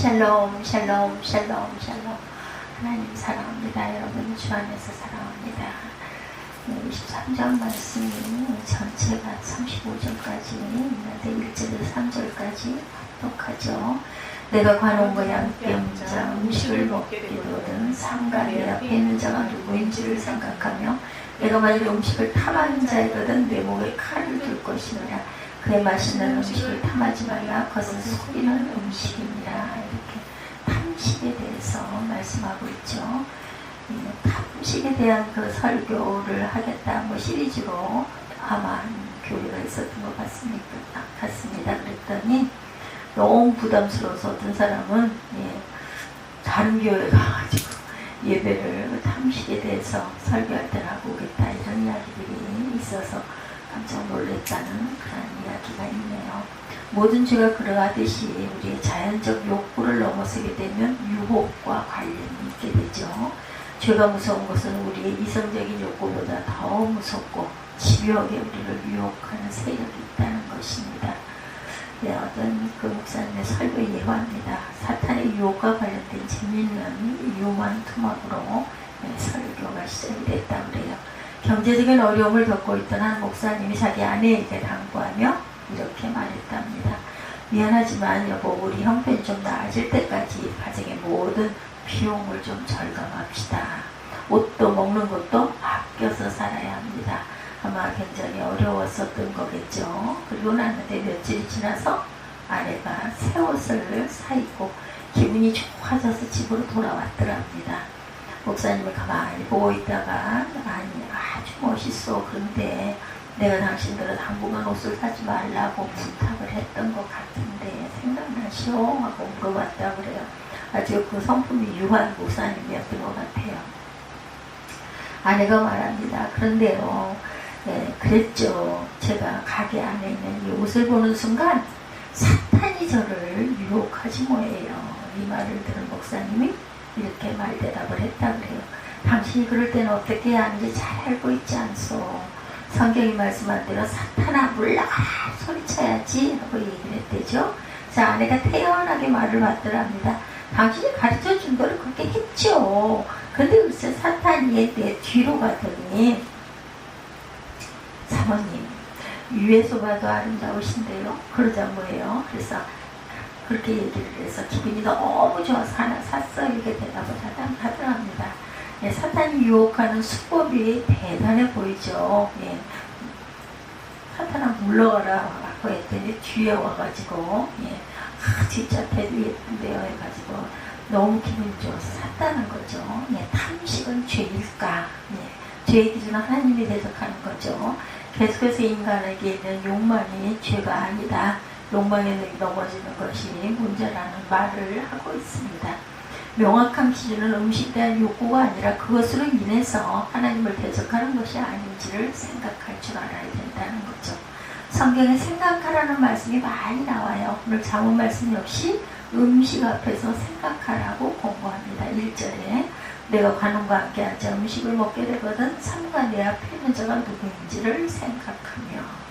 샬롬 샬롬 샬롬 샬롬. 하나님 사랑합니다. 여러분 주 안에서 사랑합니다. 23장 말씀이 전체가 35절까지 있는데 1절에서 3절까지 독하죠. 내가 관원과 함께 온 자 음식을 먹게 되거든 삼가 내 앞에 있는 자가 누구인지를 생각하며 내가 만일 음식을 탐하는 자이거든 내 목에 칼을 둘 것이니라. 그의 맛있는 음식을 탐하지 말라. 그것은 속이는 음식이니라. 이렇게 탐식에 대해서 말씀하고 있죠. 탐식에 대한 그 설교를 하겠다 뭐 시리즈로 아마 한 교회가 있었던 것 같습니다. 그랬더니 너무 부담스러워서 어떤 사람은 다른 교회 가가지고 예배를 탐식에 대해서 설교할 때 하고 오겠다 이런 이야기들이 있어서 깜짝 놀랐다는 그런 이야기가 있네요. 모든 죄가 그러하듯이 우리의 자연적 욕구를 넘어서게 되면 유혹과 관련이 있게 되죠. 죄가 무서운 것은 우리의 이성적인 욕구보다 더 무섭고 집요하게 우리를 유혹하는 세력이 있다는 것입니다. 어떤 그 목사님의 설교 예화입니다. 사탄의 유혹과 관련된 재미있는 유머한 토막으로 설교가 시작이 됐다고 그래요. 경제적인 어려움을 겪고 있던 한 목사님이 자기 아내에게 당부하며 이렇게 말했답니다. 미안하지만 여보, 우리 형편이 좀 나아질 때까지 가정의 모든 비용을 좀 절감합시다. 옷도 먹는 것도 아껴서 살아야 합니다. 아마 굉장히 어려웠었던 거겠죠. 그리고 나는데 며칠이 지나서 아내가 새 옷을 사입고 기분이 좋아져서 집으로 돌아왔더랍니다. 목사님을 가만히 보고 있다가 아니 아주 멋있어. 그런데 내가 당신들은 당분간 옷을 사지 말라고 부탁을 했던 것 같은데 생각나시오? 하고 물어봤다 그래요. 아주 그 성품이 유한 목사님이었던 것 같아요. 아내가 말합니다. 그런데요, 그랬죠. 제가 가게 안에 있는 이 옷을 보는 순간 사탄이 저를 유혹하지 뭐예요. 이 말을 들은 목사님이 이렇게 말대답을 했다 그래요. 당신이 그럴 때는 어떻게 해야 하는지 잘 알고 있지 않소. 성경이 말씀한 대로 사탄아 물러가라 소리쳐야지 하고 얘기를 했대죠. 자, 아내가 태연하게 말을 받더랍니다. 당신이 가르쳐 준 대로 그렇게 했죠. 근데 글쎄 사탄이 내 뒤로 가더니 사모님 위에서 봐도 아름다우신데요. 그러자 뭐예요. 그래서 그렇게 얘기를 해서 기분이 너무 좋아서 하나 샀어 이렇게 대답을 하더랍니다. 사탄이 유혹하는 수법이 대단해 보이죠. 사탄아 물러가라 하고 했더니 뒤에 와가지고 진짜 대도 예쁜데요 해가지고 너무 기분이 좋아서 샀다는 거죠. 탐식은 죄일까? 죄의 기준은 하나님이 대적하는 거죠. 계속해서 인간에게 있는 욕망이 죄가 아니다. 욕망에 넘어지는 것이 문제라는 말을 하고 있습니다. 명확한 기준은 음식에 대한 욕구가 아니라 그것으로 인해서 하나님을 대적하는 것이 아닌지를 생각할 줄 알아야 된다는 거죠. 성경에 생각하라는 말씀이 많이 나와요. 오늘 잠언 말씀 역시 음식 앞에서 생각하라고 공부합니다. 1절에 내가 관원과 함께 앉아 음식을 먹게 되거든 삼가 내 앞에 있는 자가 누구인지를 생각하며.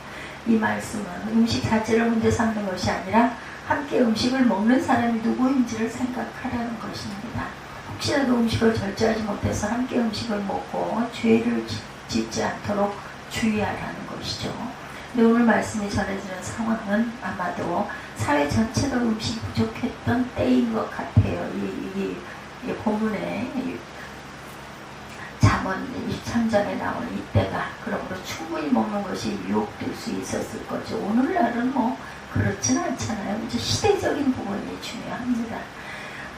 이 말씀은 음식 자체를 문제 삼는 것이 아니라 함께 음식을 먹는 사람이 누구인지를 생각하라는 것입니다. 혹시라도 음식을 절제하지 못해서 함께 음식을 먹고 죄를 짓지 않도록 주의하라는 것이죠. 근데 오늘 말씀이 전해지는 상황은 아마도 사회 전체가 음식이 부족했던 때인 것 같아요. 이 본문에 잠언 23장에 나오는 이때가 그러므로 충분히 먹는 것이 유혹될 수 있었을 거죠. 오늘날은 뭐 그렇지는 않잖아요. 이제 시대적인 부분이 중요합니다.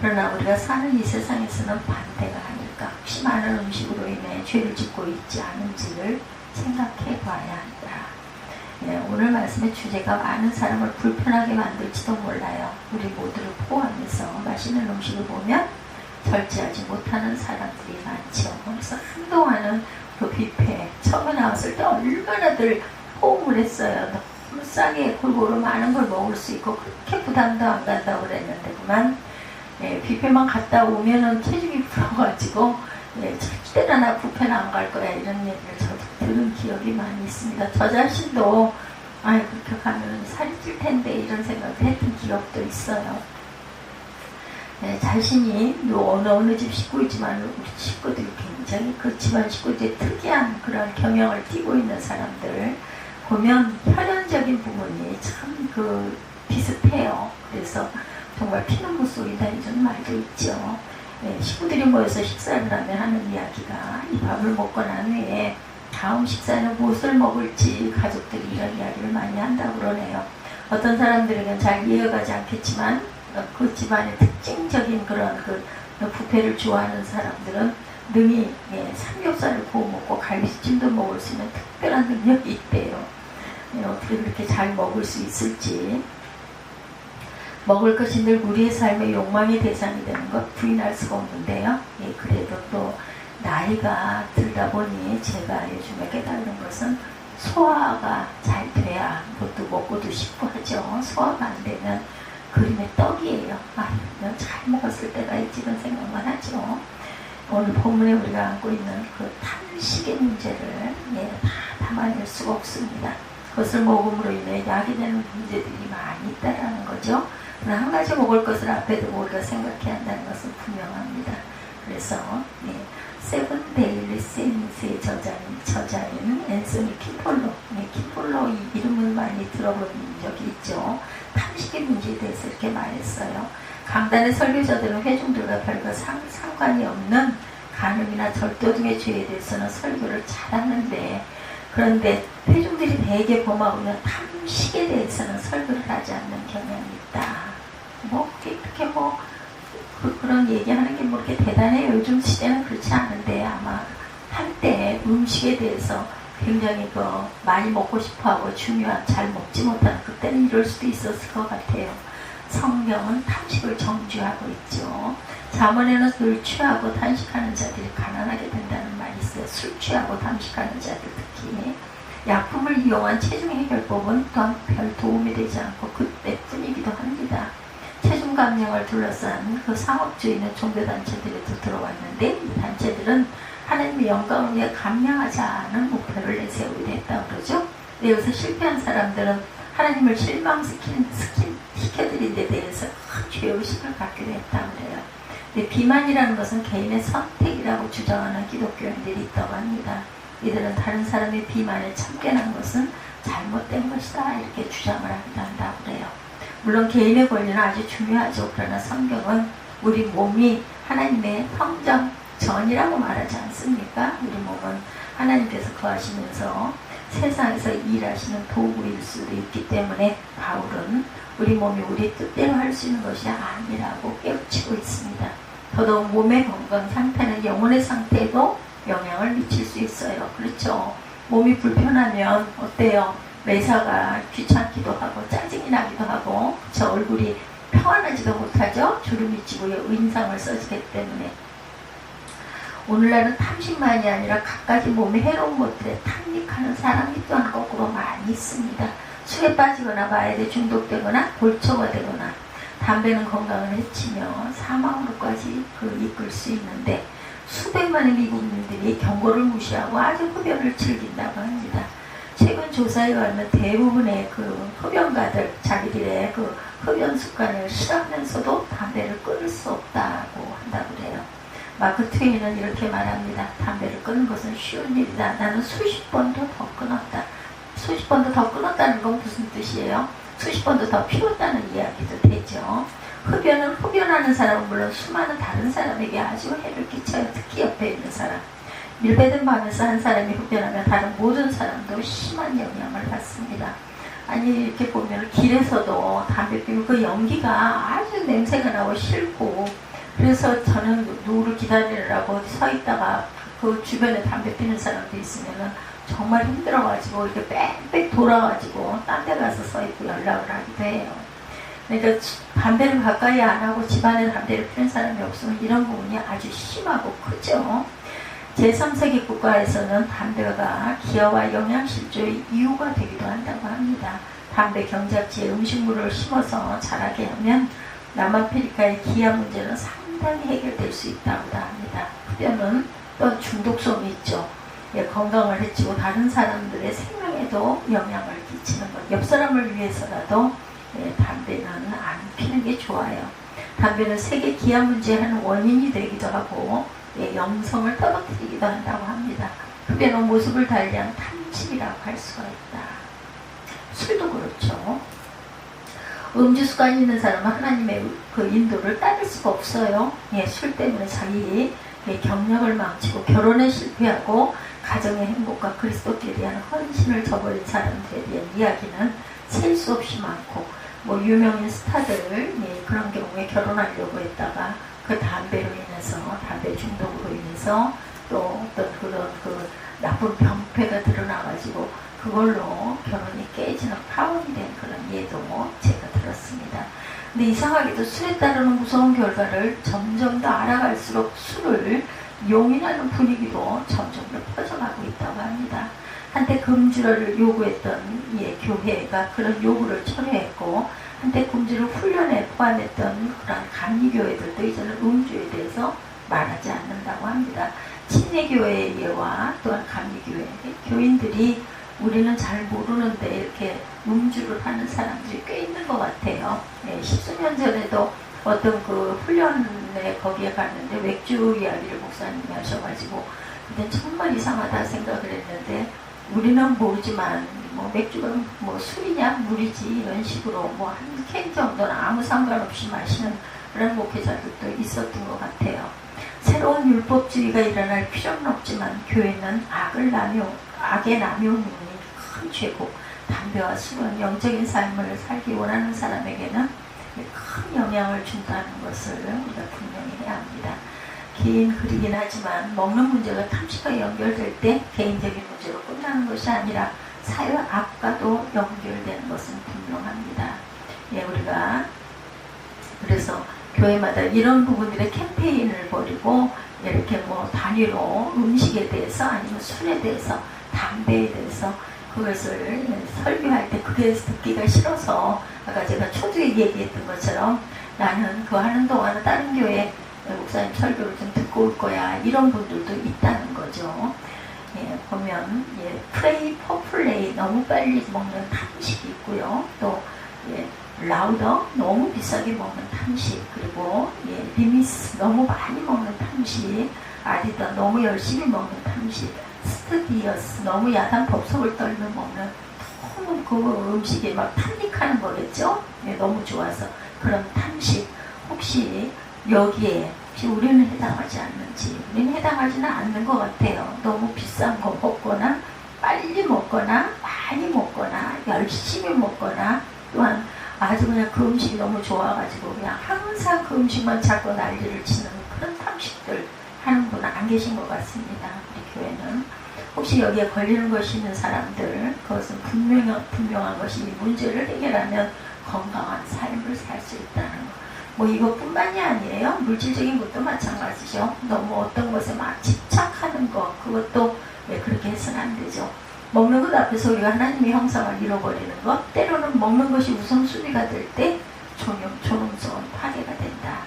그러나 우리가 사는 이 세상에서는 반대가 아닐까. 혹시 많은 음식으로 인해 죄를 짓고 있지 않은지를 생각해 봐야 한다. 오늘 말씀의 주제가 많은 사람을 불편하게 만들지도 몰라요. 우리 모두를 포함해서 맛있는 음식을 보면 절제하지 못하는 사람들이 많죠. 그래서 한동안은 그 뷔페 처음에 나왔을 때 얼마나들 호응을 했어요. 너무 싸게 골고루 많은 걸 먹을 수 있고 그렇게 부담도 안 간다고 그랬는데 그만 뷔페만 갔다 오면은 체중이 불어가지고 절대로 나 뷔페는 안 갈 거야 이런 얘기를 저도 들은 기억이 많이 있습니다. 저 자신도 그렇게 가면 살이 찔 텐데 이런 생각을 했던 기억도 있어요. 자신이 어느 집 식구이지만 우리 식구들이 굉장히 그 집안 식구들이 특이한 그런 경영을 띠고 있는 사람들 보면 혈연적인 부분이 참 비슷해요. 그래서 정말 피는 물속이다 이런 말도 있죠. 식구들이 모여서 식사를 하면 하는 이야기가 이 밥을 먹고 난 후에 다음 식사는 무엇을 먹을지 가족들이 이런 이야기를 많이 한다고 그러네요. 어떤 사람들에게는 잘 이해가지 않겠지만 그 집안의 특징적인 그런 뷔페를 좋아하는 사람들은 능히 삼겹살을 구워 먹고 갈비찜도 먹을 수 있는 특별한 능력이 있대요. 어떻게 그렇게 잘 먹을 수 있을지. 먹을 것이 늘 우리의 삶의 욕망의 대상이 되는 것 부인할 수가 없는데요. 그래도 또 나이가 들다 보니 제가 요즘에 깨달은 것은 소화가 잘 돼야 그것도 먹고도 싶고 하죠. 소화가 안 되면 그림의 떡이에요. 넌 잘 먹었을 때가 있지 이런 생각만 하죠. 오늘 본문에 우리가 안고 있는 그 탄식의 문제를 다 담아낼 수가 없습니다. 그것을 먹음으로 인해 약이 되는 문제들이 많이 있다라는 거죠. 그러나 한 가지 먹을 것을 앞에 두고 우리가 생각해야 한다는 것은 분명합니다. 그래서 세븐 데일리 세인스의 저자인 앤서니 킴폴로, 킴폴로 이 이름을 많이 들어본 적이 있죠. 탄식의 문제에 대해서 이렇게 말했어요. 강단의 설교자들은 회중들과 별거 상관이 없는 간음이나 절도 등의 죄에 대해서는 설교를 잘하는데, 그런데 회중들이 대개 범하고는 탐식에 대해서는 설교를 하지 않는 경향이 있다. 그렇게 그런 얘기하는 게 그렇게 대단해요. 요즘 시대는 그렇지 않은데 아마 한때 음식에 대해서 굉장히 많이 먹고 싶어하고 중요한 잘 먹지 못하는 그때는 이럴 수도 있었을 것 같아요. 성경은 탐식을 정죄하고 있죠. 잠언에는 늘 취하고 탄식하는 자들이 가난하게 된다는 말이 있어요. 술 취하고 탐식하는 자들 특히. 약품을 이용한 체중 해결법은 또한 별 도움이 되지 않고 그때뿐이기도 합니다. 체중 감량을 둘러싼 그 상업주의는 종교단체들에도 들어왔는데 이 단체들은 하나님의 영광을 위해 감량하자는 목표를 내세우게 됐다고 그러죠. 여기서 실패한 사람들은 하나님을 실망시켜드린 데 대해서 큰 죄의식을 갖기도 했다고 그래요. 근데 비만이라는 것은 개인의 선택이라고 주장하는 기독교인들이 있다고 합니다. 이들은 다른 사람의 비만에 참견한 것은 잘못된 것이다 이렇게 주장을 하기도 한다고 그래요. 물론 개인의 권리는 아주 중요하죠. 그러나 성경은 우리 몸이 하나님의 성전이라고 말하지 않습니까? 우리 몸은 하나님께서 거하시면서 세상에서 일하시는 도구일 수도 있기 때문에 바울은 우리 몸이 우리 뜻대로 할 수 있는 것이 아니라고 깨우치고 있습니다. 더더욱 몸의 건강 상태는 영혼의 상태에도 영향을 미칠 수 있어요. 그렇죠? 몸이 불편하면 어때요? 매사가 귀찮기도 하고 짜증이 나기도 하고 저 얼굴이 평안하지도 못하죠. 주름이 지고 인상을 써지기 때문에. 오늘날은 탐식만이 아니라 갖가지 몸에 해로운 것들에 탐닉하는 사람이 또한 거꾸로 많이 있습니다. 술에 빠지거나 마약에 중독되거나 골초가 되거나 담배는 건강을 해치며 사망으로까지 이끌 수 있는데 수백만의 미국민들이 경고를 무시하고 아주 흡연을 즐긴다고 합니다. 최근 조사에 의하면 대부분의 흡연가들 자기들의 흡연 습관을 싫어하면서도 담배를 끊을 수 없다고 한다고 그래요. 마크 트웨이는 이렇게 말합니다. 담배를 끊는 것은 쉬운 일이다. 나는 수십 번도 더 끊었다. 수십 번도 더 끊었다는 건 무슨 뜻이에요? 수십 번도 더 피웠다는 이야기도 되죠. 흡연은 흡연하는 사람은 물론 수많은 다른 사람에게 아주 해를 끼쳐요. 특히 옆에 있는 사람. 밀배된 밤에서 한 사람이 흡연하면 다른 모든 사람도 심한 영향을 받습니다. 아니 이렇게 보면 길에서도 담배 피우면 그 연기가 아주 냄새가 나고 싫고, 그래서 저는 누구를 기다리느라고 서 있다가 그 주변에 담배 피는 사람도 있으면은 정말 힘들어가지고 이렇게 빽빽 돌아가지고 딴 데 가서 서 있고 연락을 하기도 해요. 그러니까 담배를 가까이 안 하고 집안에 담배를 피는 사람이 없으면 이런 부분이 아주 심하고 크죠. 제3세계 국가에서는 담배가 기아와 영양실조의 이유가 되기도 한다고 합니다. 담배 경작지에 음식물을 심어서 자라게 하면 남아프리카의 기아 문제는 상당히 해결될 수 있다고 합니다. 흡연은 또 중독성이 있죠. 건강을 해치고 다른 사람들의 생명에도 영향을 끼치는 것. 옆 사람을 위해서라도 담배는 안 피는 게 좋아요. 담배는 세계 기아 문제의 한 원인이 되기도 하고 영성을 떨어뜨리기도 한다고 합니다. 흡연의 모습을 달리한 탐심이라고 할 수가 있다. 술도 그렇죠. 음주 습관이 있는 사람은 하나님의 그 인도를 따를 수가 없어요. 술 때문에 자기 경력을 망치고 결혼에 실패하고 가정의 행복과 그리스도께 대한 헌신을 저버린 사람들에 대한 이야기는 셀 수 없이 많고, 유명인 스타들 그런 경우에 결혼하려고 했다가 그 담배로 인해서, 담배 중독으로 인해서 또 어떤 그런 그 나쁜 병폐가 드러나가지고 그걸로 결혼이 깨지는 파혼이 된 그런 예도 제가 들었습니다. 근데 이상하게도 술에 따르는 무서운 결과를 점점 더 알아갈수록 술을 용인하는 분위기도 점점 더 퍼져가고 있다고 합니다. 한때 금주를 요구했던 교회가 그런 요구를 철회했고, 한때 금주를 훈련에 포함했던 그런 감리교회들도 이제는 음주에 대해서 말하지 않는다고 합니다. 침례교회의 예와 또한 감리교회 교인들이 우리는 잘 모르는데 이렇게 음주를 하는 사람들이 꽤 있는 것 같아요. 10수년 전에도 어떤 그 훈련에 거기에 갔는데 맥주 이야기를 목사님이 하셔가지고 그때 정말 이상하다 생각을 했는데, 우리는 모르지만 맥주가 술이냐 물이지 이런 식으로 한 캔 정도는 아무 상관없이 마시는 그런 목회자들도 있었던 것 같아요. 새로운 율법주의가 일어날 필요는 없지만 교회는 악의 남용이 큰 죄고, 담배와 술은 영적인 삶을 살기 원하는 사람에게는 큰 영향을 준다는 것을 우리가 분명히 해야 합니다. 긴 글이긴 하지만 먹는 문제가 탐식과 연결될 때 개인적인 문제로 끝나는 것이 아니라 사회 악과도 연결되는 것은 분명합니다. 우리가 그래서 교회마다 이런 부분들의 캠페인을 벌이고 이렇게 단위로 음식에 대해서 아니면 술에 대해서 담배에 대해서 그것을 설교할 때 그게 듣기가 싫어서 아까 제가 초두에 얘기했던 것처럼 나는 그거 하는 동안은 다른 교회 목사님 설교를 좀 듣고 올 거야, 이런 분들도 있다는 거죠. 보면 프레이 퍼플레이 너무 빨리 먹는 탐식이 있고요. 또 라우더 너무 비싸게 먹는 탐식, 그리고 리미스 너무 많이 먹는 탐식, 아디다 너무 열심히 먹는 탐식, 스튜디어스 너무 야단 법석을 떨며 먹는, 너무 그 음식에 막 탐닉하는 거겠죠. 너무 좋아서 그런 탐식, 혹시 여기에 우리는 해당하지 않는지. 우리는 해당하지는 않는 것 같아요. 너무 비싼 거 먹거나 빨리 먹거나 많이 먹거나 열심히 먹거나, 또한 아주 그냥 그 음식이 너무 좋아가지고 그냥 항상 그 음식만 찾고 난리를 치는 그런 탐식들 하는 분은 안 계신 것 같습니다. 우리 교회는 혹시 여기에 걸리는 것이 있는 사람들, 그것은 분명한 것이 이 문제를 해결하면 건강한 삶을 살 수 있다는 것. 이것뿐만이 아니에요. 물질적인 것도 마찬가지죠. 너무 어떤 것에 막 집착하는 것, 그것도 그렇게 해서는 안 되죠. 먹는 것 앞에서 우리가 하나님의 형상을 잃어버리는 것, 때로는 먹는 것이 우선순위가 될 때 존엄성은 파괴가 된다.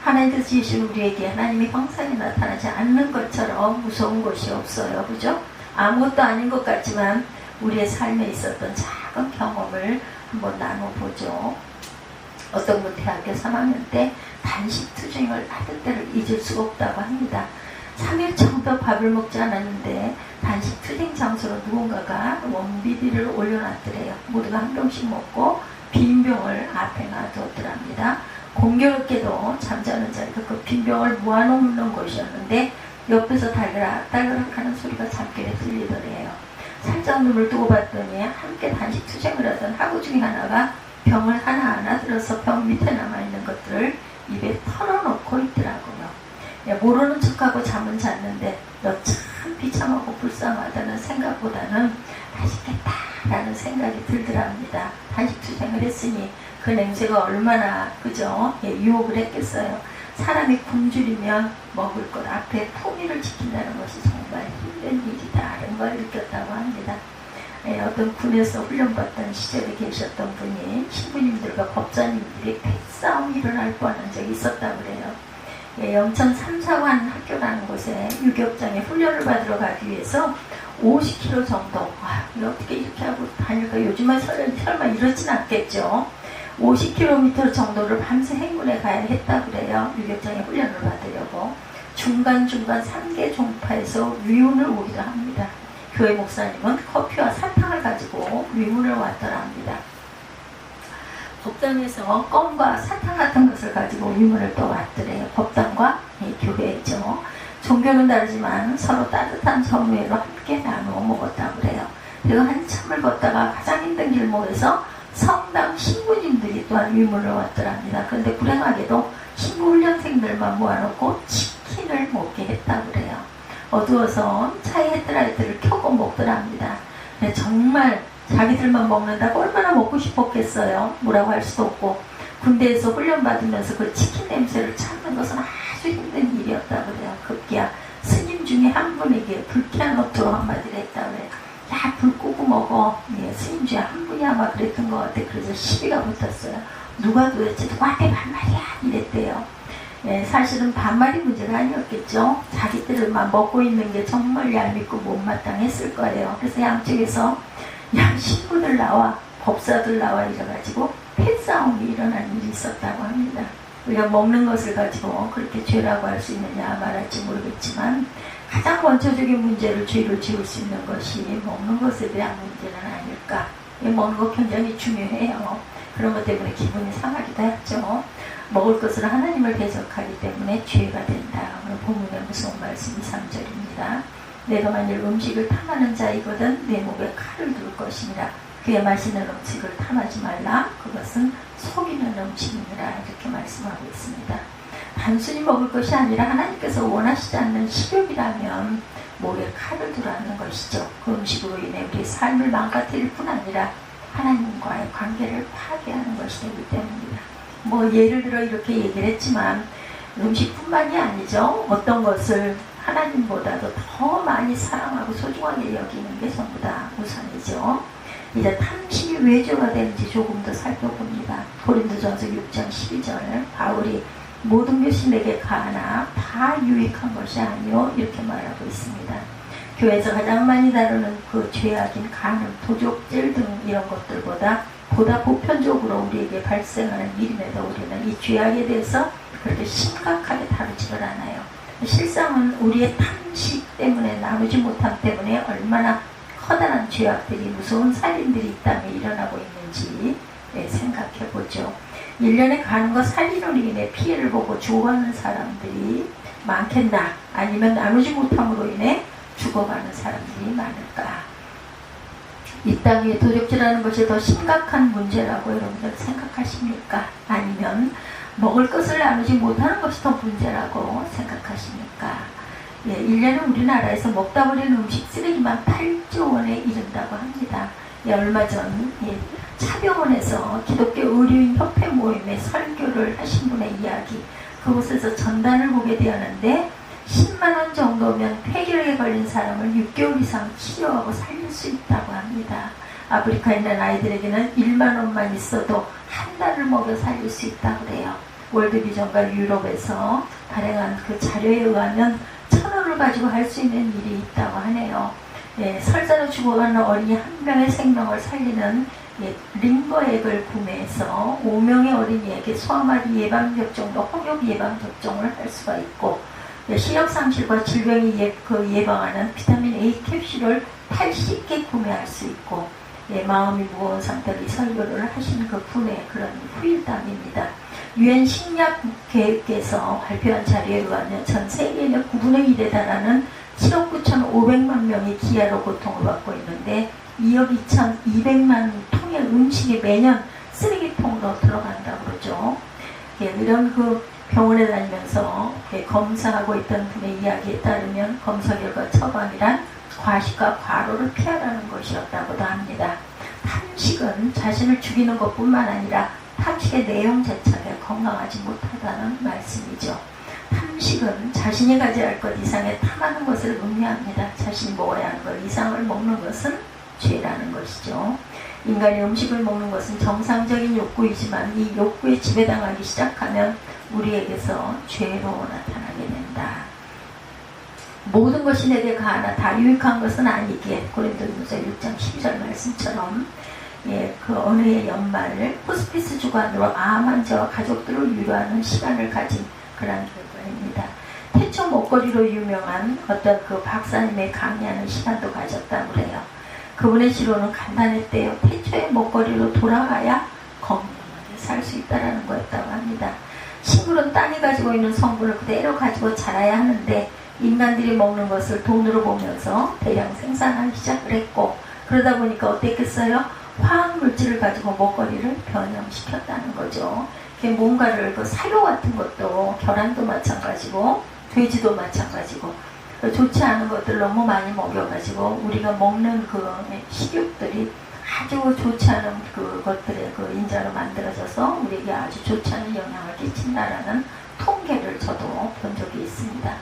하나님께서 지으신 우리에게 하나님의 형상이 나타나지 않는 것처럼 무서운 것이 없어요. 그죠? 아무것도 아닌 것 같지만 우리의 삶에 있었던 작은 경험을 한번 나눠보죠. 어떤 분 대학교 3학년 때 단식 투쟁을 하던 때를 잊을 수가 없다고 합니다. 3일 정도 밥을 먹지 않았는데 단식 투쟁 장소로 누군가가 원비비를 올려놨더래요. 모두가 한 병씩 먹고 빈 병을 앞에 놔두었더랍니다. 공교롭게도 잠자는 자리가 그 빈 병을 모아놓는 곳이었는데 옆에서 달그락 하는 소리가 잠결에 들리더래요. 살짝 눈을 뜨고 봤더니 함께 단식 투쟁을 하던 학우 중에 하나가 병을 하나하나 들어서 병 밑에 남아있는 것들을 입에 털어놓고 있더라고요. 모르는 척하고 잠은 잤는데 너 참 비참하고 불쌍하다는 생각보다는 맛있겠다라는 생각이 들더랍니다. 단식 투쟁을 했으니 그 냄새가 얼마나 그죠? 유혹을 했겠어요. 사람이 굶주리면 먹을 것 앞에 품위를 지킨다는 것이 정말 힘든 일이다, 이런 걸 느꼈다고 합니다. 어떤 군에서 훈련받던 시절에 계셨던 분이 신부님들과 법사님들이 패싸움이 일어날 뻔한 적이 있었다고 그래요. 영천 3, 4관 학교라는 곳에 유격장에 훈련을 받으러 가기 위해서 50km 정도, 어떻게 이렇게 하고 다닐까? 요즘은 설마 이러진 않겠죠. 50km 정도를 밤새 행군에 가야 했다고 그래요. 유격장에 훈련을 받으려고. 중간중간 3개 종파에서 위문을 오기도 합니다. 교회 목사님은 커피와 사탕을 가지고 위문을 왔더라 합니다. 법당에서 껌과 사탕 같은 것을 가지고 위문을 또 왔더래요. 법당과 교회죠. 종교는 다르지만 서로 따뜻한 정회로 함께 나누어 먹었다고 그래요. 그리고 한참을 걷다가 가장 힘든 길목에서 성당 신부님들이 또한 위문을 왔더랍니다. 그런데 불행하게도 신부 훈련생들만 모아놓고 치킨을 먹게 했다고 그래요. 어두워서 차에 헤드라이트를 켜고 먹더랍니다. 정말 자기들만 먹는다고 얼마나 먹고 싶었겠어요. 뭐라고 할 수도 없고 군대에서 훈련받으면서 그 치킨 냄새를 참는 것은 아주 힘든 일이었다고 그래요. 급기야 스님 중에 한 분에게 불쾌한 어투로 한마디를 했다고 그래요. 야, 불 끄고 먹어. 예, 스님 중에 한 분이 아마 그랬던 것 같아. 그래서 시비가 붙었어요. 누가 도대체 누구한테 반말이야 이랬대요. 예, 사실은 반말이 문제가 아니었겠죠. 자기들만 먹고 있는 게 정말 얄밉고 못마땅했을 거예요. 그래서 양쪽에서 야, 신부들 나와, 법사들 나와 이래가지고 패싸움이 일어난 일이 있었다고 합니다. 우리가 먹는 것을 가지고 그렇게 죄라고 할 수 있느냐 말할지 모르겠지만 가장 원초적인 문제를 죄로 지을 수 있는 것이 먹는 것에 대한 문제는 아닐까. 먹는 것 굉장히 중요해요. 그런 것 때문에 기분이 상하기도 하죠. 먹을 것을 하나님을 대적하기 때문에 죄가 된다. 오늘 본문의 무서운 말씀 3절입니다. 내가 만일 음식을 탐하는 자이거든 내 목에 칼을 둘 것이니라. 그의 맛있는 음식을 탐하지 말라. 그것은 속이는 음식이니라. 이렇게 말씀하고 있습니다. 단순히 먹을 것이 아니라 하나님께서 원하시지 않는 식욕이라면 목에 칼을 두라는 것이죠. 그 음식으로 인해 우리의 삶을 망가뜨릴 뿐 아니라 하나님과의 관계를 파괴하는 것이 되기 때문입니다. 뭐 예를 들어 이렇게 얘기를 했지만 음식뿐만이 아니죠. 어떤 것을 하나님보다도 더 많이 사랑하고 소중하게 여기는 게 전부 다 우선이죠. 이제 탐심이 왜 죄가 되는지 조금 더 살펴봅니다. 고린도전서 6장 12절 바울이 모든 것이 내게 가하나 다 유익한 것이 아니요 이렇게 말하고 있습니다. 교회에서 가장 많이 다루는 그 죄악인 간음, 도적질 등 이런 것들보다 보다 보편적으로 우리에게 발생하는 일임에도 우리는 이 죄악에 대해서 그렇게 심각하게 다루지를 않아요. 실상은 우리의 탐식 때문에 나누지 못함 때문에 얼마나 커다란 죄악들이 무서운 살인들이 이 땅에 일어나고 있는지 생각해보죠. 1년에 가는 거 살인으로 인해 피해를 보고 죽어가는 사람들이 많겠나 아니면 나누지 못함으로 인해 죽어가는 사람들이 많을까. 이 땅에 도적질하는 것이 더 심각한 문제라고 여러분들 생각하십니까? 아니면 먹을 것을 나누지 못하는 것이 더 문제라고 생각하십니까? 예, 1년에 우리나라에서 먹다 버리는 음식 쓰레기만 8조 원에 이른다고 합니다. 예, 얼마 전 차병원에서 기독교 의료인 협회 모임에 설교를 하신 분의 이야기, 그곳에서 전단을 보게 되었는데 10만원 정도면 폐결에 걸린 사람을 6개월 이상 치료하고 살릴 수 있다고 합니다. 아프리카에 있는 아이들에게는 1만원만 있어도 한 달을 먹여 살릴 수 있다고 그래요. 월드비전과 유럽에서 발행한 그 자료에 의하면 1,000원을 가지고 할 수 있는 일이 있다고 하네요. 예, 설사로 죽어가는 어린이 한 명의 생명을 살리는 링거액을 구매해서 5명의 어린이에게 소아마비 예방접종도 홍역 예방접종을 할 수가 있고 시력상실과 질병이 예방하는 비타민 A 캡슐을 80개 구매할 수 있고 마음이 무거운 상태로 설교를 하신 그 분의 그런 후일담입니다. 유엔 식량계획에서 발표한 자료에 의하면 전 세계인의 9분의 1에 달하는 7억 9,500만 명이 기아로 고통을 받고 있는데 2억 2,200만 통의 음식이 매년 쓰레기통으로 들어간다고 그러죠. 이런 그 병원에 다니면서 검사하고 있던 분의 이야기에 따르면 검사 결과 처방이란 과식과 과로를 피하라는 것이었다고도 합니다. 탐식은 자신을 죽이는 것뿐만 아니라 탐식의 내용 자체가 건강하지 못하다는 말씀이죠. 탐식은 자신이 가져야 할 것 이상의 탐하는 것을 의미합니다. 자신이 먹어야 하는 것 이상을 먹는 것은 죄라는 것이죠. 인간이 음식을 먹는 것은 정상적인 욕구이지만 이 욕구에 지배당하기 시작하면 우리에게서 죄로 나타나게 된다. 모든 것이 내게 가하나 다 유익한 것은 아니기에 고린도전서 6장 12절 말씀처럼 그 어느 해 연말 호스피스 주관으로 암 환자와 가족들을 위로하는 시간을 가진 그런 결과입니다. 태초 목걸이로 유명한 어떤 그 박사님의 강의하는 시간도 가졌다고 그래요. 그분의 지론은 간단했대요. 태초의 목걸이로 돌아가야 건강하게 살 수 있다는 거였다고 합니다. 식물은 땅이 가지고 있는 성분을 그대로 가지고 자라야 하는데 인간들이 먹는 것을 돈으로 보면서 대량 생산하기 시작을 했고, 그러다 보니까 어땠겠어요? 화학물질을 가지고 먹거리를 변형시켰다는 거죠. 뭔가를 그 사료 같은 것도, 계란도 마찬가지고 돼지도 마찬가지고 좋지 않은 것들 너무 많이 먹여가지고 우리가 먹는 그 식욕들이 아주 좋지 않은 그것들의 그 인자로 만들어져서 우리에게 아주 좋지 않은 영향을 끼친다라는 통계를 저도 본 적이 있습니다.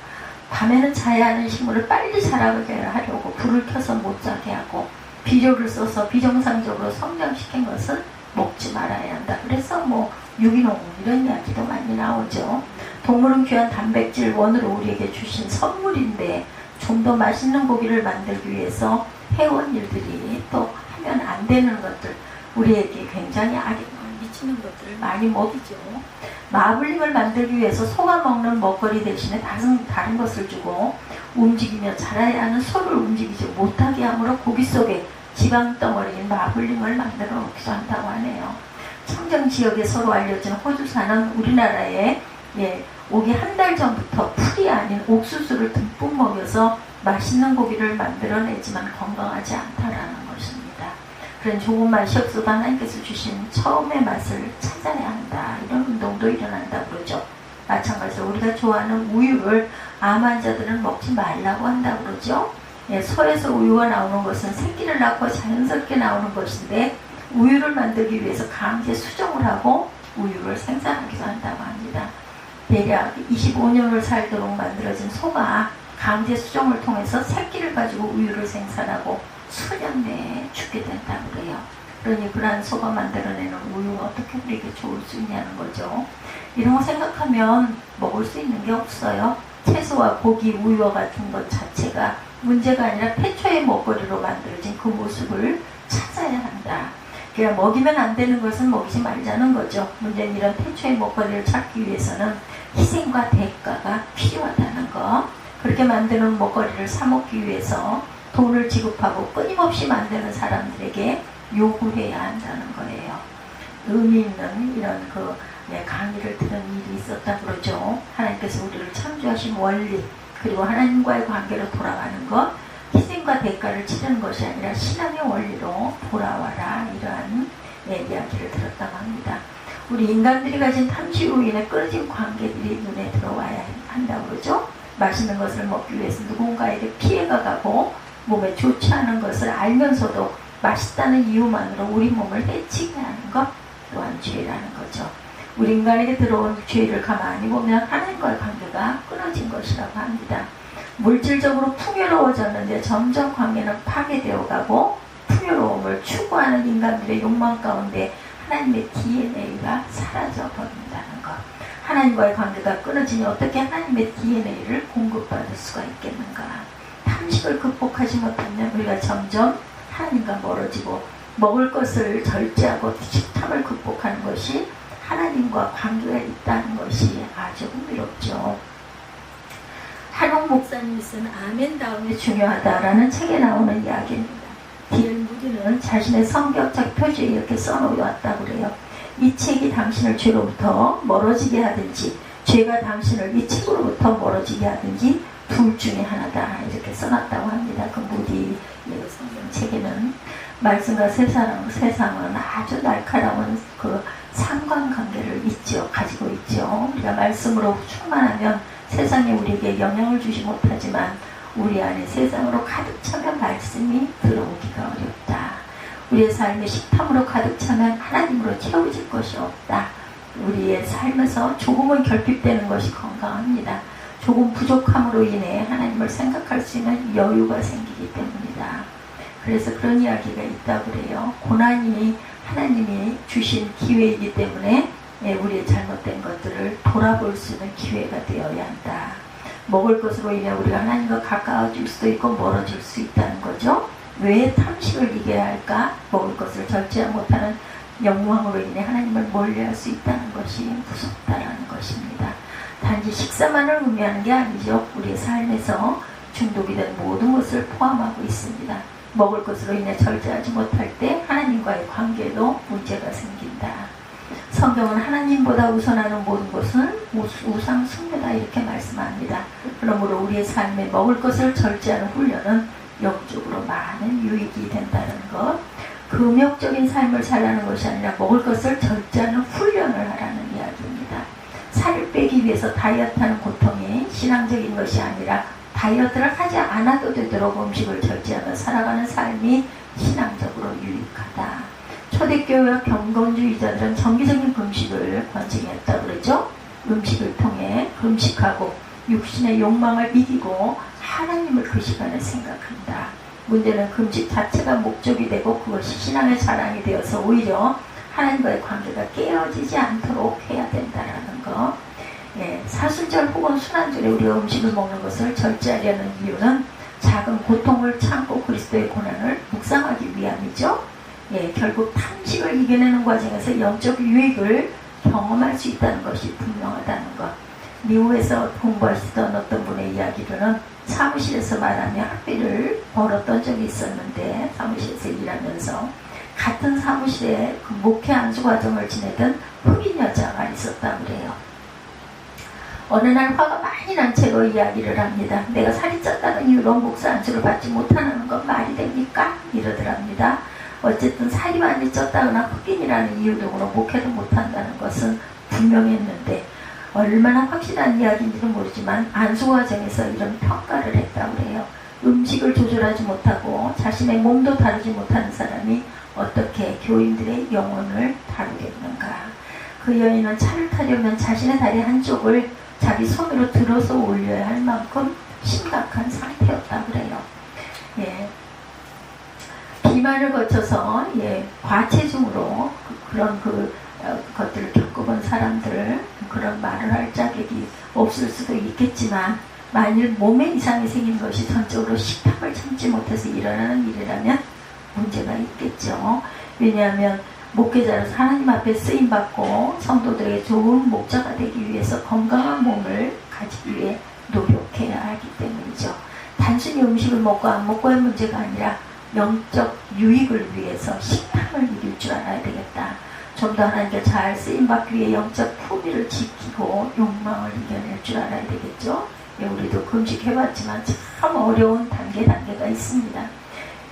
밤에는 자야 하는 식물을 빨리 자라게 하려고 불을 켜서 못 자게 하고 비료를 써서 비정상적으로 성장시킨 것은 먹지 말아야 한다. 그래서 뭐 유기농 이런 이야기도 많이 나오죠. 동물은 귀한 단백질 원으로 우리에게 주신 선물인데 좀 더 맛있는 고기를 만들기 위해서 해온 일들이 또 하면 안 되는 것들, 우리에게 굉장히 악영향을 미치는 것들을 많이 먹이죠. 마블링을 만들기 위해서 소가 먹는 먹거리 대신에 다른 것을 주고 움직이며 자라야 하는 소를 움직이지 못하게 함으로 고기 속에 지방 덩어리인 마블링을 만들어 놓기도 한다고 하네요. 청정 지역에 서로 알려진 호주산은 우리나라에 오기 한 달 전부터 풀이 아닌 옥수수를 듬뿍 먹여서 맛있는 고기를 만들어내지만 건강하지 않다라는 것입니다. 그런 좋은 맛이 없어도 하나님께서 주신 처음의 맛을 찾아야 한다. 이런 운동도 일어난다고 그러죠. 마찬가지로 우리가 좋아하는 우유를 암 환자들은 먹지 말라고 한다고 그러죠. 소에서 우유가 나오는 것은 새끼를 낳고 자연스럽게 나오는 것인데 우유를 만들기 위해서 강제 수정을 하고 우유를 생산하기도 한다고 합니다. 대략 25년을 살도록 만들어진 소가 강제 수정을 통해서 새끼를 가지고 우유를 생산하고 수년 내에 죽게 된다고 그래요. 그러니 그러한 소가 만들어내는 우유가 어떻게 우리에게 좋을 수 있냐는 거죠. 이런 거 생각하면 먹을 수 있는 게 없어요. 채소와 고기, 우유와 같은 것 자체가 문제가 아니라 태초의 먹거리로 만들어진 그 모습을 찾아야 한다. 그러니까 먹이면 안 되는 것은 먹이지 말자는 거죠. 문제는 이런 태초의 먹거리를 찾기 위해서는 희생과 대가가 필요하다는 거. 그렇게 만드는 먹거리를 사 먹기 위해서 돈을 지급하고 끊임없이 만드는 사람들에게 요구해야 한다는 거예요. 의미 있는 이런 강의를 들은 일이 있었다 그러죠. 하나님께서 우리를 창조하신 원리, 그리고 하나님과의 관계로 돌아가는 것, 희생과 대가를 치르는 것이 아니라 신앙의 원리로 돌아와라, 이러한 이야기를 들었다고 합니다. 우리 인간들이 가진 탐식으로 인해 끊어진 관계들이 눈에 들어와야 한다고 그러죠. 맛있는 것을 먹기 위해서 누군가에게 피해가 가고 몸에 좋지 않은 것을 알면서도 맛있다는 이유만으로 우리 몸을 해치게 하는 것 또한 죄라는 거죠. 우리 인간에게 들어온 죄를 가만히 보면 하나님과의 관계가 끊어진 것이라고 합니다. 물질적으로 풍요로워졌는데 점점 관계는 파괴되어 가고 풍요로움을 추구하는 인간들의 욕망 가운데 하나님의 DNA가 사라져 버린다는 것. 하나님과의 관계가 끊어지니 어떻게 하나님의 DNA를 공급받을 수가 있겠는가. 탐식을 극복하지 못하면 우리가 점점 하나님과 멀어지고 먹을 것을 절제하고 식탐을 극복하는 것이 하나님과 관계가 있다는 것이 아주 흥미롭죠. 한옥 목사님이 쓴 아멘다움이 중요하다라는 책에 나오는 이야기입니다. D.L. 무디는 자신의 성격적 표지에 이렇게 써놓았다고 그래요. 이 책이 당신을 죄로부터 멀어지게 하든지 죄가 당신을 이 책으로부터 멀어지게 하든지 둘 중에 하나다, 이렇게 써놨다고 합니다. 그 무디 성경책에는 말씀과 세상은 아주 날카로운 그 상관관계를 가지고 있죠. 우리가 말씀으로 충만하면 세상에 우리에게 영향을 주지 못하지만 우리 안에 세상으로 가득 차면 말씀이 들어오기가 어렵다. 우리의 삶이 식탐으로 가득 차면 하나님으로 채워질 것이 없다. 우리의 삶에서 조금은 결핍되는 것이 건강합니다. 조금 부족함으로 인해 하나님을 생각할 수 있는 여유가 생기기 때문이다. 그래서 그런 이야기가 있다고 그래요. 고난이 하나님이 주신 기회이기 때문에 우리의 잘못된 것들을 돌아볼 수 있는 기회가 되어야 한다. 먹을 것으로 인해 우리가 하나님과 가까워질 수도 있고 멀어질 수 있다는 거죠. 왜 탐식을 이겨야 할까? 먹을 것을 절제하지 못하는 영광으로 인해 하나님을 멀리할 수 있다는 것이 무섭다라는 것입니다. 단지 식사만을 의미하는 게 아니죠. 우리의 삶에서 중독이 된 모든 것을 포함하고 있습니다. 먹을 것으로 인해 절제하지 못할 때 하나님과의 관계도 문제가 생긴다. 성경은 하나님보다 우선하는 모든 것은 우상 숭배다 이렇게 말씀합니다. 그러므로 우리의 삶에 먹을 것을 절제하는 훈련은 영적으로 많은 유익이 된다는 것, 금욕적인 삶을 살라는 것이 아니라 먹을 것을 절제하는 훈련을 하라는 이야기입니다. 살을 빼기 위해서 다이어트하는 고통이 신앙적인 것이 아니라 다이어트를 하지 않아도 되도록 음식을 절제하며 살아가는 삶이 신앙적으로 유익하다. 초대교회와 경건주의자들은 정기적인 금식을 권장했다고 그러죠. 음식을 통해 금식하고 육신의 욕망을 이기고 하나님을 그 시간에 생각한다. 문제는 금식 자체가 목적이 되고 그것이 신앙의 자랑이 되어서 오히려 하나님과의 관계가 깨어지지 않도록 해야 된다는 거. 사순절 혹은 순환절에 우리가 음식을 먹는 것을 절제하려는 이유는 작은 고통을 참고 그리스도의 고난을 묵상하기 위함이죠. 결국 탐식을 이겨내는 과정에서 영적 유익을 경험할 수 있다는 것이 분명하다는 것. 미국에서 공부하시던 어떤 분의 이야기로는 사무실에서 말하며 학비를 벌었던 적이 있었는데, 사무실에서 일하면서 같은 사무실에 그 목회 안수 과정을 지내던 흑인 여자가 있었다고 그래요. 어느 날 화가 많이 난 채로 이야기를 합니다. 내가 살이 쪘다는 이유로 목사 안수를 받지 못하는 건 말이 됩니까? 이러더랍니다. 어쨌든 살이 많이 쪘다거나 흑인이라는 이유 등으로 목회를 못한다는 것은 분명했는데 얼마나 확실한 이야기인지는 모르지만 안수 과정에서 이런 평가를 했다고 해요. 음식을 조절하지 못하고 자신의 몸도 다루지 못하는 사람이 어떻게 교인들의 영혼을 다루겠는가. 그 여인은 차를 타려면 자신의 다리 한쪽을 자기 손으로 들어서 올려야 할 만큼 심각한 상태였다고 그래요. 비만을 거쳐서 과체중으로 그런 것들을 겪어본 사람들, 그런 말을 할 자격이 없을 수도 있겠지만 만일 몸에 이상이 생긴 것이 전적으로 식탐을 참지 못해서 일어나는 일이라면 문제가 있겠죠. 왜냐하면 목회자로서 하나님 앞에 쓰임받고 성도들에게 좋은 목자가 되기 위해서 건강한 몸을 가지기 위해 노력해야 하기 때문이죠. 단순히 음식을 먹고 안 먹고의 문제가 아니라 영적 유익을 위해서 식탐을 이길 줄 알아야 되겠다. 좀 더 하나님께 잘 쓰임받기 위해 영적 품위를 지키고 욕망을 이겨낼 줄 알아야 되겠죠. 우리도 금식해봤지만 참 어려운 단계가 있습니다.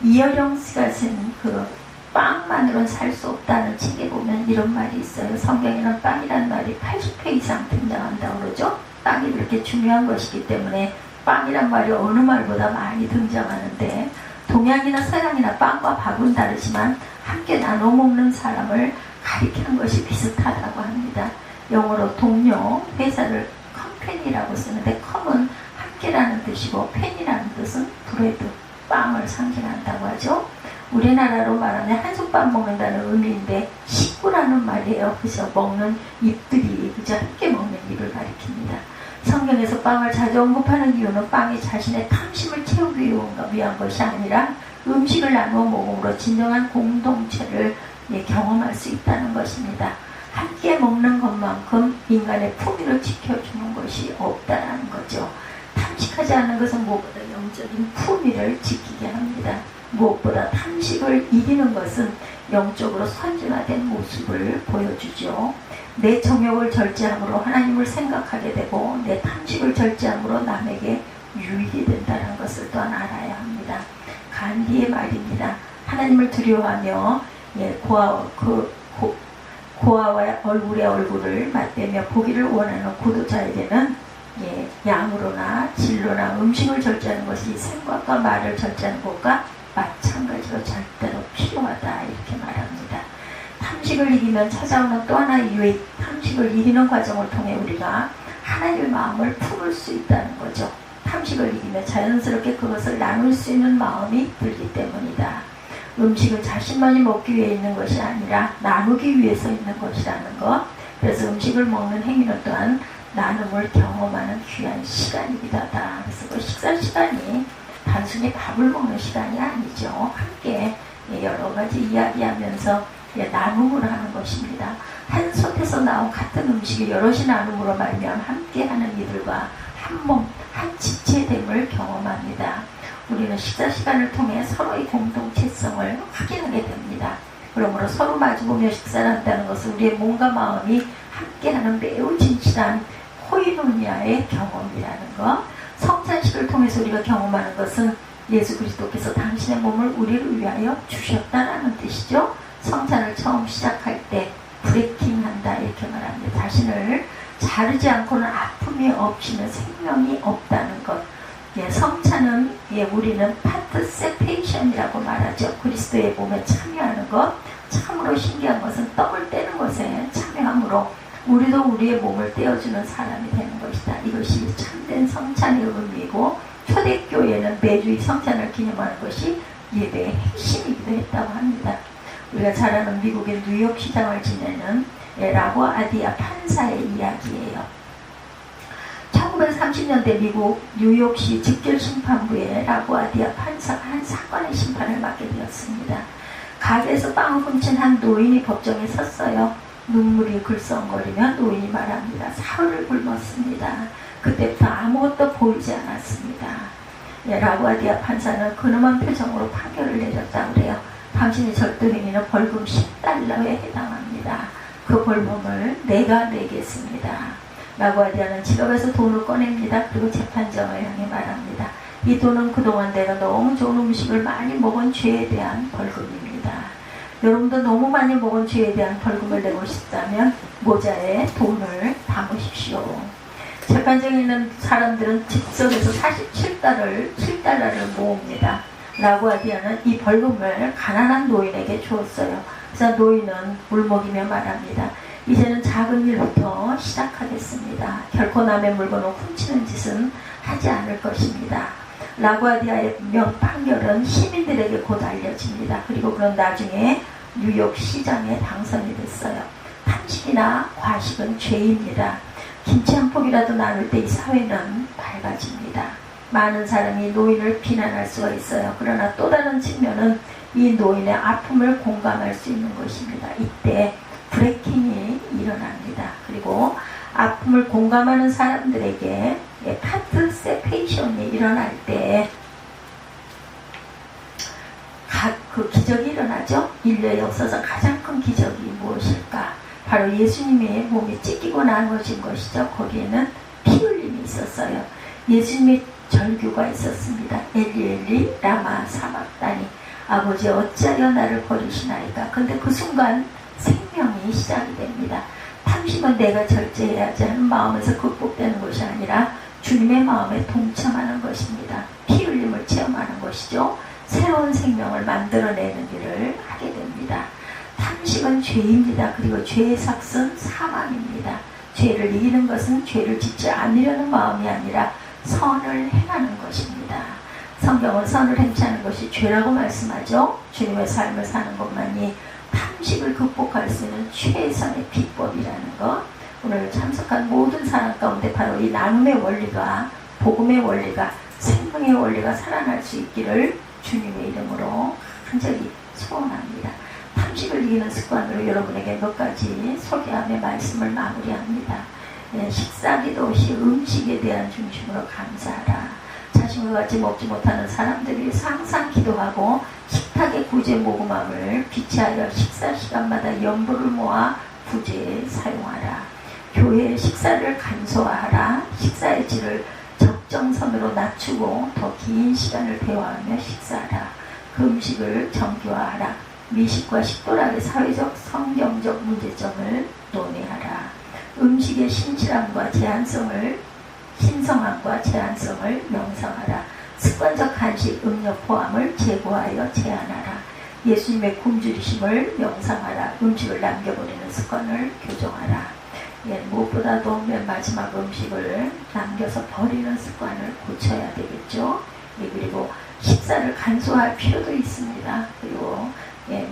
이어령 씨가 쓴 그 빵만으로는 살 수 없다는 책에 보면 이런 말이 있어요. 성경에는 빵이라는 말이 80회 이상 등장한다고 그러죠. 빵이 그렇게 중요한 것이기 때문에 빵이란 말이 어느 말보다 많이 등장하는데, 동양이나 서양이나 빵과 밥은 다르지만 함께 나눠 먹는 사람을 가리키는 것이 비슷하다고 합니다. 영어로 동료, 회사를 컴퍼니라고 쓰는데 컴은 함께라는 뜻이고 팬이라는 뜻은 브레드, 빵을 상징한다고 하죠. 우리나라로 말하면 한솥밥 먹는다는 의미인데 식구라는 말이에요. 그래서 먹는 입들이 그저 함께 먹는 입을 가리킵니다. 성경에서 빵을 자주 언급하는 이유는 빵이 자신의 탐심을 채우기 위한 것이 아니라 음식을 나누어 먹음으로 진정한 공동체를 경험할 수 있다는 것입니다. 함께 먹는 것만큼 인간의 품위를 지켜주는 것이 없다는 거죠. 탐식하지 않는 것은 무엇보다 영적인 품위를 지키게 합니다. 무엇보다 탐식을 이기는 것은 영적으로 선진화된 모습을 보여주죠. 내 정욕을 절제함으로 하나님을 생각하게 되고 내 탐식을 절제함으로 남에게 유익이 된다는 것을 또한 알아야 합니다. 간디의 말입니다. 하나님을 두려워하며 고아와 얼굴에 얼굴을 맞대며 보기를 원하는 구도자에게는 양으로나 진로나 음식을 절제하는 것이 생각과 말을 절제하는 것과 마찬가지로 절대로 필요하다 이렇게 말합니다. 탐식을 이기면 찾아오는 또 하나의 유익, 탐식을 이기는 과정을 통해 우리가 하나님의 마음을 품을 수 있다는 거죠. 탐식을 이기면 자연스럽게 그것을 나눌 수 있는 마음이 들기 때문이다. 음식을 자신만이 먹기 위해 있는 것이 아니라 나누기 위해서 있는 것이라는 것. 그래서 음식을 먹는 행위는 또한 나눔을 경험하는 귀한 시간이기도 하다. 그래서 그 식사 시간이 단순히 밥을 먹는 시간이 아니죠. 함께 여러 가지 이야기하면서 나눔을 하는 것입니다. 한 솥에서 나온 같은 음식이 여럿이 나눔으로 말미암아 함께하는 이들과 한 몸, 한 지체됨을 경험합니다. 우리는 식사 시간을 통해 서로의 공동체성을 확인하게 됩니다. 그러므로 서로 마주보며 식사를 한다는 것은 우리의 몸과 마음이 함께하는 매우 진실한 코이노니아의 경험이라는 것. 성찬식을 통해서 우리가 경험하는 것은 예수 그리스도께서 당신의 몸을 우리를 위하여 주셨다라는 뜻이죠. 성찬을 처음 시작할 때 브레이킹한다 이렇게 말합니다. 자신을 자르지 않고는 아픔이 없이는 생명이 없다는 것. 성찬은 우리는 파트세페이션이라고 말하죠. 그리스도의 몸에 참여하는 것. 참으로 신기한 것은 떡을 떼는 것에 참여함으로 우리도 우리의 몸을 떼어주는 사람이 되는 것이다. 이것이 참된 성찬의 의미이고 초대교회는 매주의 성찬을 기념하는 것이 예배의 핵심이기도 했다고 합니다. 우리가 잘 아는 미국의 뉴욕 시장을 지내는 라보아디아 판사의 이야기예요. 1930년대 미국 뉴욕시 직결심판부의 라보아디아 판사가 한 사건의 심판을 맡게 되었습니다. 가게에서 빵을 훔친 한 노인이 법정에 섰어요. 눈물이 글썽거리며 노인이 말합니다. 사흘을 굶었습니다. 그때부터 아무것도 보이지 않았습니다. 라보아디아 판사는 근엄한 표정으로 판결을 내렸다고 그래요. 당신의 절도행위는 벌금 $10에 해당합니다. 그 벌금을 내가 내겠습니다. 라보아디아는 지갑에서 돈을 꺼냅니다. 그리고 재판장을 향해 말합니다. 이 돈은 그동안 내가 너무 좋은 음식을 많이 먹은 죄에 대한 벌금입니다. 여러분도 너무 많이 먹은 죄에 대한 벌금을 내고 싶다면 모자에 돈을 담으십시오. 재판장에 있는 사람들은 즉석에서 7달러를 모읍니다. 라보아디아는 이 벌금을 가난한 노인에게 주었어요. 그래서 노인은 울먹이며 말합니다. 이제는 작은 일부터 시작하겠습니다. 결코 남의 물건을 훔치는 짓은 하지 않을 것입니다. 라보아디아의 판결은 시민들에게 곧 알려집니다. 그리고 그런 나중에 뉴욕 시장에 당선이 됐어요. 탐식이나 과식은 죄입니다. 김치 한 폭이라도 나눌 때 이 사회는 밝아집니다. 많은 사람이 노인을 비난할 수가 있어요. 그러나 또 다른 측면은 이 노인의 아픔을 공감할 수 있는 것입니다. 이때 브레이킹이 일어납니다. 그리고 아픔을 공감하는 사람들에게 파트세페이션이 일어날 때 그 기적이 일어나죠. 인류의 역사에서 가장 큰 기적이 무엇일까? 바로 예수님의 몸이 찢기고 나눠진 것이죠. 거기에는 피 흘림이 있었어요. 예수님의 절규가 있었습니다. 엘리 엘리 라마 사박다니, 아버지 어찌하여 나를 버리시나이까. 근데 그 순간 생명이 시작이 됩니다. 탐심은 내가 절제해야지 하는 마음에서 극복되는 것이 아니라 주님의 마음에 동참하는 것입니다. 피 흘림을 체험하는 것이죠. 새로운 생명을 만들어내는 일을 하게 됩니다. 탐심은 죄입니다. 그리고 죄의 삭은 사망입니다. 죄를 이기는 것은 죄를 짓지 않으려는 마음이 아니라 선을 행하는 것입니다. 성경은 선을 행치 않은 것이 죄라고 말씀하죠. 주님의 삶을 사는 것만이 탐식을 극복할 수 있는 최선의 비법이라는 것. 오늘 참석한 모든 사람 가운데 바로 이 나눔의 원리가, 복음의 원리가, 생명의 원리가 살아날 수 있기를 주님의 이름으로 간절히 소원합니다. 탐식을 이기는 습관으로 여러분에게 몇 가지 소개하며 말씀을 마무리합니다. 식사기도 없이 음식에 대한 중심으로 감사하라. 자신과 같이 먹지 못하는 사람들이 항상 기도하고 식탁의 구제 모금함을 비치하여 식사 시간마다 연보를 모아 구제에 사용하라. 교회의 식사를 간소화하라. 식사의 질을 적정선으로 낮추고 더 긴 시간을 대화하며 식사하라. 그 음식을 정교화하라. 미식과 식도락의 사회적 성경적 문제점을 논의하라. 음식의 신성함과 제한성을 명상하라. 습관적 간식, 음료 포함을 제고하여 제한하라. 예수님의 굶주리심을 명상하라. 음식을 남겨버리는 습관을 교정하라. 무엇보다도 맨 마지막 음식을 남겨서 버리는 습관을 고쳐야 되겠죠. 그리고 식사를 간소화할 필요도 있습니다. 그리고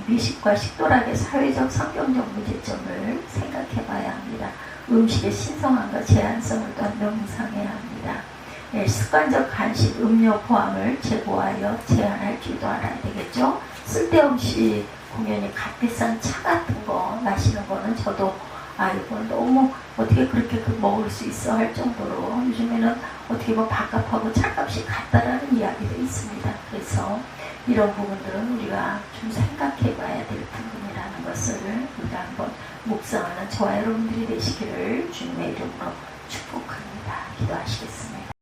미식과 식도락의 사회적 성경적 문제점을 생각해 봐야 합니다. 음식의 신성함과 제한성을 또한 명상해야 합니다. 습관적 간식, 음료 포함을 제고하여 제한할 줄도 알아야 되겠죠. 쓸데없이 공연히 값비싼 차 같은 거 마시는 거는 저도 이건 너무 어떻게 그렇게 먹을 수 있어 할 정도로 요즘에는 어떻게 뭐 밥값하고 차값이 같다라는 이야기도 있습니다. 그래서 이런 부분들은 우리가 좀 생각해 봐야 될 부분이라는 것을 우리가 한번 묵상하는 저와 여러분들이 되시기를 주님의 이름으로 축복합니다. 기도하시겠습니다.